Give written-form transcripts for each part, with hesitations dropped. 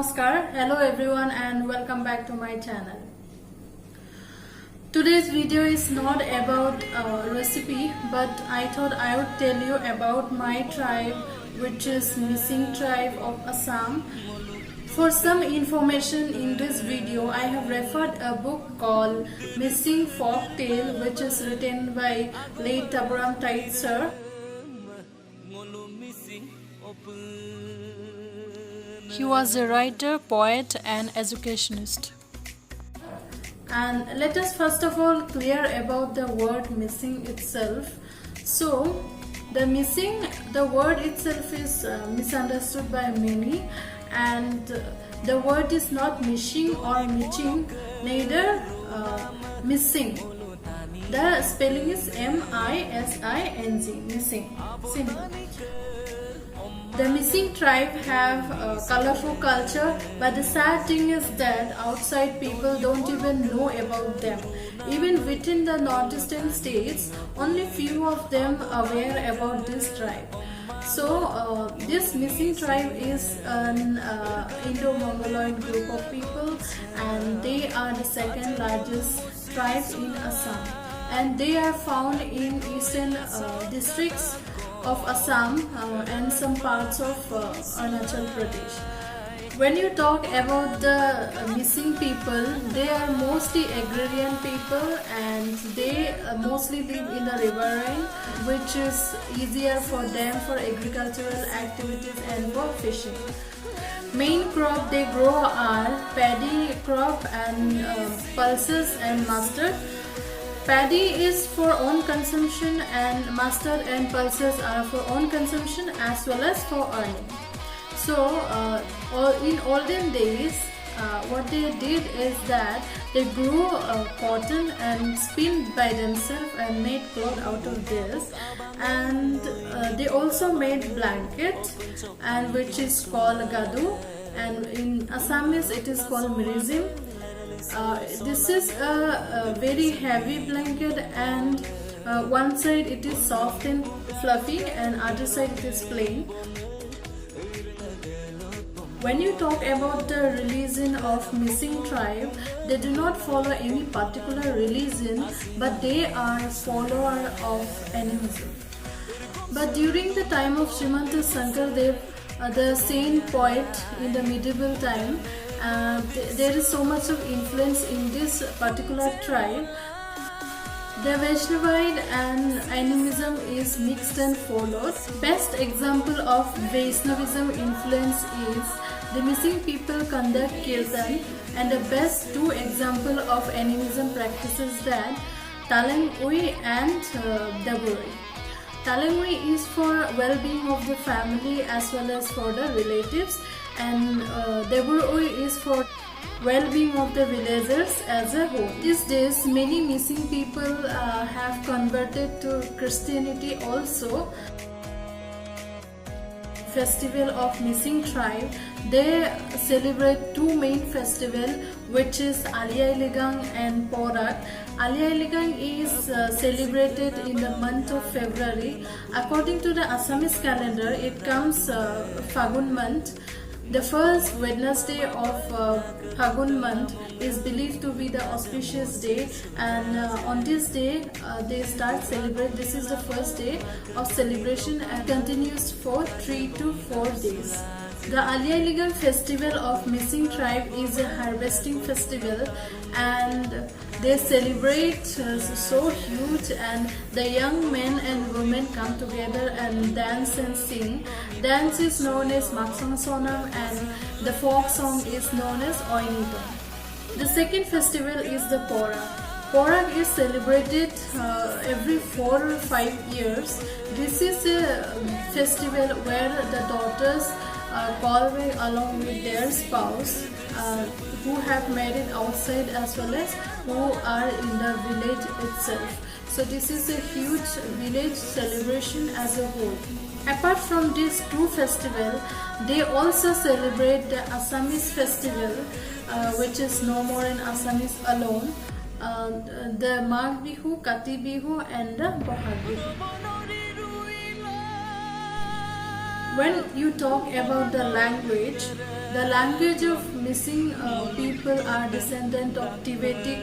Namaskar, hello everyone and welcome back to my channel. Today's video is not about a recipe, but I thought I would tell you about my tribe, which is Mising tribe of Assam. For some information in this video, I have referred a book called Mising Folk Tale, which is written by late Taburam Tait sir. He was a writer, poet and educationist. And let us first of all clear about the word missing itself. So, the word itself is misunderstood by many, and the word is not mishing or mitching, neither missing. The spelling is M-I-S-I-N-G, missing, simple. The Mising tribe have a colorful culture, but the sad thing is that outside people don't even know about them. Even within the northeastern states, only few of them are aware about this tribe. So this Mising tribe is an Indo-Mongoloid group of people, and they are the second largest tribe in Assam. And they are found in eastern districts of Assam and some parts of Arunachal Pradesh. When you talk about the missing people, they are mostly agrarian people, and they mostly live in the riverine, which is easier for them for agricultural activities and for fishing. Main crop they grow are paddy crop and pulses and mustard. Paddy is for own consumption, and mustard and pulses are for own consumption as well as for earning. So in olden days, what they did is that they grew cotton and spun by themselves and made cloth out of this, and they also made blanket, and which is called gadu, and in Assamese it is called mirizim. This is a very heavy blanket, and one side it is soft and fluffy and other side it is plain. When you talk about the religion of Mising tribe, they do not follow any particular religion, but they are follower of animism. But during the time of Srimanta Shankardev, the saint poet in the medieval time, there is so much of influence in this particular tribe. The Vaishnavite and animism is mixed and followed. Best example of Vaishnavism influence is the Mising people conduct kirtan, and the best two example of animism practices that Talengui and Daburi. Talengui is for well-being of the family as well as for the relatives, and Deburui is for well-being of the villagers as a whole. These days, many Mising people have converted to Christianity also. Festival of Mising tribe, they celebrate two main festivals, which is Aliai-Ligang and Porak. Aliai-Ligang is celebrated in the month of February. According to the Assamese calendar, it comes Fagun month. The first Wednesday of Fagun month is believed to be the auspicious day, and on this day they start celebrate. This is the first day of celebration and continues for 3 to 4 days. The Aliai-Ligang festival of Mising tribe is a harvesting festival, and they celebrate so huge, and the young men and women come together and dance and sing. Dance is known as Maksang Sonam, and the folk song is known as Oinito. The second festival is the Porak. Porak is celebrated every 4 or 5 years. This is a festival where the daughters call away along with their spouse who have married outside as well as who are in the village itself. So this is a huge village celebration as a whole. Apart from these two festivals, they also celebrate the Assamese festival, which is no more in Assamese alone, the Magh Bihu, Kati Bihu and the Bohag Bihu. When you talk about the language of missing people are descendant of Tibetic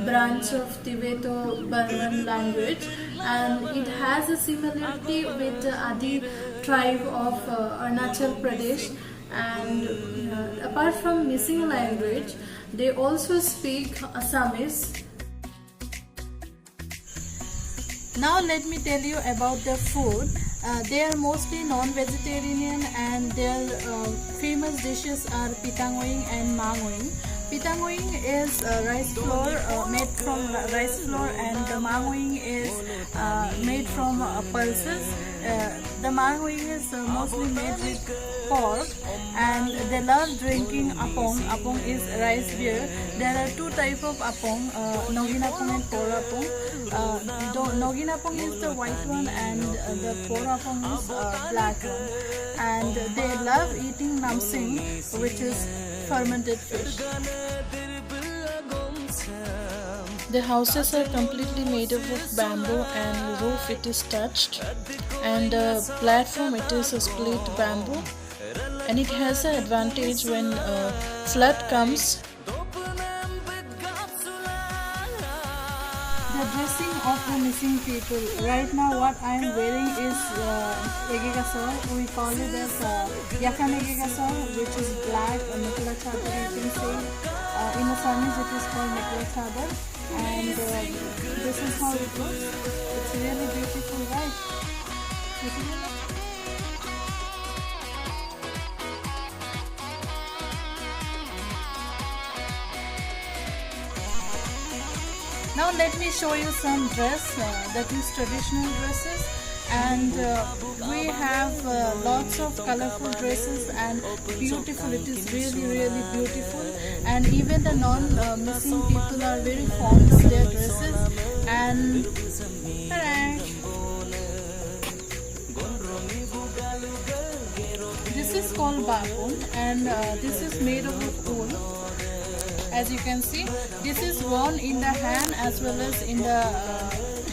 branch of Tibeto-Burman language, and it has a similarity with the Adi tribe of Arunachal Pradesh. And apart from missing language, they also speak Assamese. Now let me tell you about the food. They are mostly non-vegetarian, and their famous dishes are pitangoing and mangoing. Pitangoing is rice flour, made from rice flour, and the mangoing is made from pulses. The mangoing is mostly made with pork, and they love drinking apong. Apong is rice beer. There are two types of apong, Nogin apong and Por apong. Nogin apong is the white one, and the Por apong is black one. And they love eating namsing, which is fermented fish. The houses are completely made up of bamboo, and roof it is touched, and platform it is a split bamboo, and it has an advantage when flood comes. The dressing of the missing people. Right now what I am wearing is egegasol. We call it as yakan egegasol, which is black, Nikla chadar you can say. In Assamese it is called Nikla chadar, and this is how it looks. It's really beautiful, right? Now let me show you some dress that is traditional dresses, and we have lots of colorful dresses and beautiful. It is really beautiful, and even the non-missing people are very fond of their dresses. And this is called bakun, and this is made of wool. As you can see, this is worn in the hand as well as in the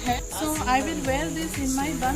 head. So I will wear this in my bun.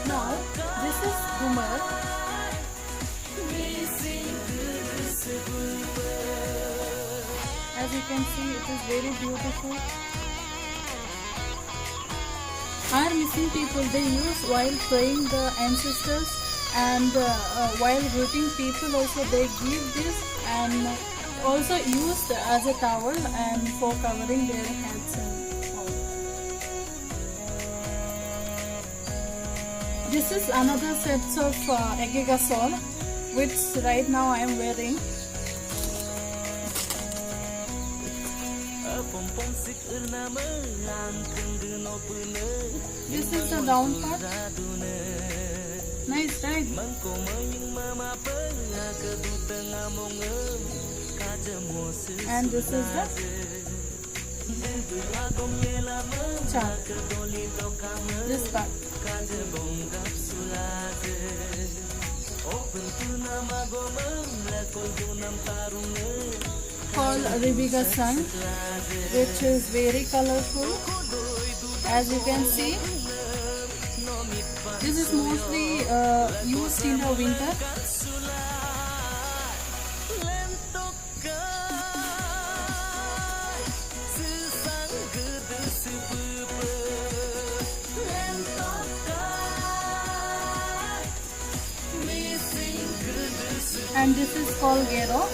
Now this is Humar. As you can see, it is very beautiful. Our missing people, they use while praying the ancestors, and while greeting people also they give this, and also used as a towel and for covering their heads. This is another set of egegasol, which right now I am wearing. This is the down part. Nice, right? And this is the chart. This part. Called Ribiga Sun, which is very colorful. As you can see, this is mostly used in the winter. And this is called Gero.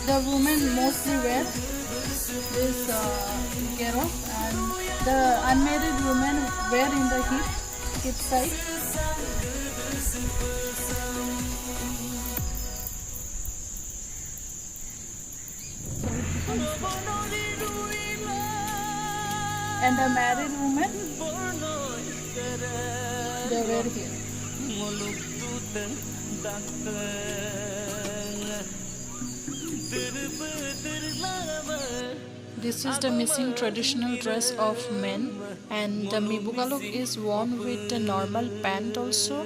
The women mostly wear this Gero, and the unmarried women wear in the hip side. And the married women, they wear here. This is the missing traditional dress of men, and the Mibugaluk is worn with the normal pant also,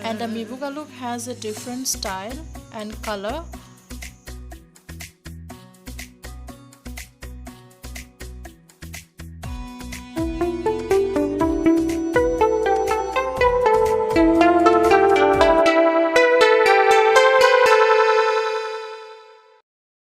and the Mibugaluk has a different style and color